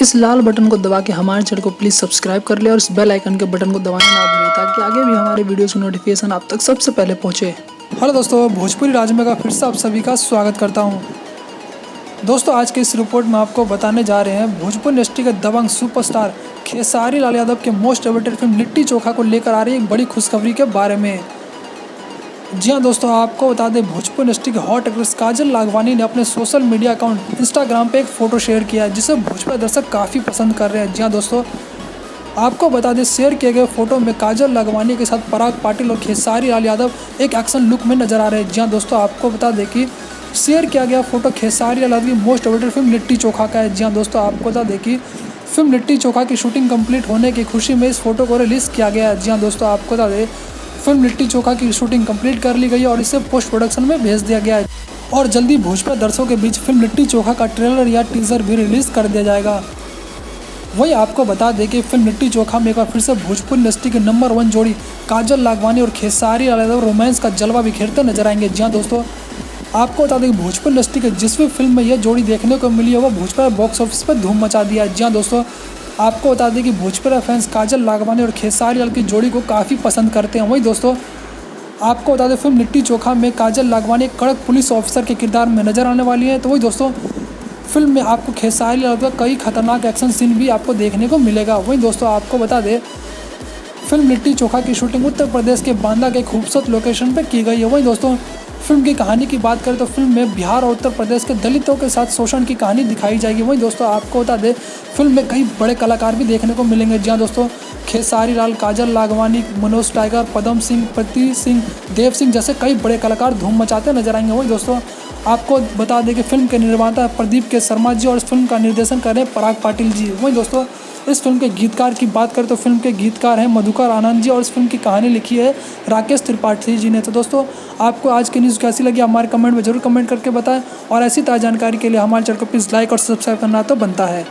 इस लाल बटन को दबा के हमारे चैनल को प्लीज़ सब्सक्राइब कर ले और इस बेल आइकन के बटन को दबाना ना भूलें ताकि आगे भी हमारे वीडियोस की नोटिफिकेशन आप तक सबसे पहले पहुंचे। हेलो दोस्तों, भोजपुरी राज में का फिर से आप सभी का स्वागत करता हूं। दोस्तों, आज के इस रिपोर्ट में आपको बताने जा रहे हैं भोजपुरी इंडस्ट्री के दबंग सुपरस्टार खेसारी लाल यादव के most awaited film litti chokha को लेकर आ रही एक बड़ी खुशखबरी के बारे में। जी हाँ दोस्तों, आपको बता दें भोजपुरी इंडस्ट्री के हॉट एक्ट्रेस काजल लाघवानी ने अपने सोशल मीडिया अकाउंट इंस्टाग्राम पे एक फ़ोटो शेयर किया है जिसे भोजपुरी दर्शक काफ़ी पसंद कर रहे हैं। जी हाँ दोस्तों, आपको बता दें शेयर किए गए फोटो में काजल लाघवानी के साथ पराग पाटिल और खेसारी लाल यादव एक एक्शन लुक में नजर आ रहे हैं। जी हाँ दोस्तों, आपको बता दें कि शेयर किया गया फोटो खेसारी लाल यादव की most awaited film litti chokha का है। जी हाँ दोस्तों, आपको बता दें कि फिल्म लिट्टी चोखा की शूटिंग कंप्लीट होने की खुशी में इस फोटो को रिलीज़ किया गया है। जी हाँ दोस्तों, आपको बता दें फिल्म लिट्टी चोखा की शूटिंग कंप्लीट कर ली गई है और इसे पोस्ट प्रोडक्शन में भेज दिया गया है और जल्दी भोजपुरी दर्शकों के बीच फिल्म लिट्टी चोखा का ट्रेलर या टीजर भी रिलीज़ कर दिया जाएगा। वही आपको बता दें कि फिल्म लिट्टी चोखा में एक बार फिर से भोजपुरी इंडस्ट्री के नंबर 1 जोड़ी काजल लाघवानी और खेसारी लाल यादव रोमांस का जलवा बिखेरते नजर आएंगे। जी हाँ दोस्तों, आपको बता दें कि भोजपुरी इंडस्ट्री के जिस भी फिल्म में यह जोड़ी देखने को मिली है वो भोजपुरी बॉक्स ऑफिस पर धूम मचा दिया है। जी हाँ दोस्तों, आपको बता दें कि भोजपुरी फैंस काजल लाघवानी और खेसारी लाल की जोड़ी को काफ़ी पसंद करते हैं। वही दोस्तों, आपको बता दें फिल्म लिट्टी चोखा में काजल लाघवानी एक कड़क पुलिस ऑफिसर के किरदार में नजर आने वाली है। तो वही दोस्तों, फिल्म में आपको खेसारी लाल का कई खतरनाक एक्शन सीन भी आपको देखने को मिलेगा। वहीं दोस्तों, आपको बता दें फिल्म लिट्टी चोखा की शूटिंग उत्तर प्रदेश के बांदा के खूबसूरत लोकेशन पर की गई है। वहीं दोस्तों, फिल्म की कहानी की बात करें तो फिल्म में बिहार और उत्तर प्रदेश के दलितों के साथ शोषण की कहानी दिखाई जाएगी। वहीं दोस्तों, आपको बता दें फिल्म में कई बड़े कलाकार भी देखने को मिलेंगे। जी हाँ दोस्तों, खेसारी लाल, काजल लाघवानी, मनोज टाइगर, पदम सिंह, प्रति सिंह, देव सिंह जैसे कई बड़े कलाकार धूम मचाते नजर आएंगे। वहीं दोस्तों, आपको बता दें कि फिल्म के निर्माता प्रदीप के शर्मा जी और इस फिल्म का निर्देशन कर रहे हैं पराग पाटिल जी। वहीं दोस्तों, इस फिल्म के गीतकार की बात करें तो फिल्म के गीतकार हैं मधुकर आनंद जी और इस फिल्म की कहानी लिखी है राकेश त्रिपाठी जी ने। तो दोस्तों, आपको आज की न्यूज़ कैसी लगी हमारे कमेंट में जरूर कमेंट करके बताएं और ऐसी ताज़ा जानकारी के लिए हमारे चैनल को प्लीज़ लाइक और सब्सक्राइब करना तो बनता है।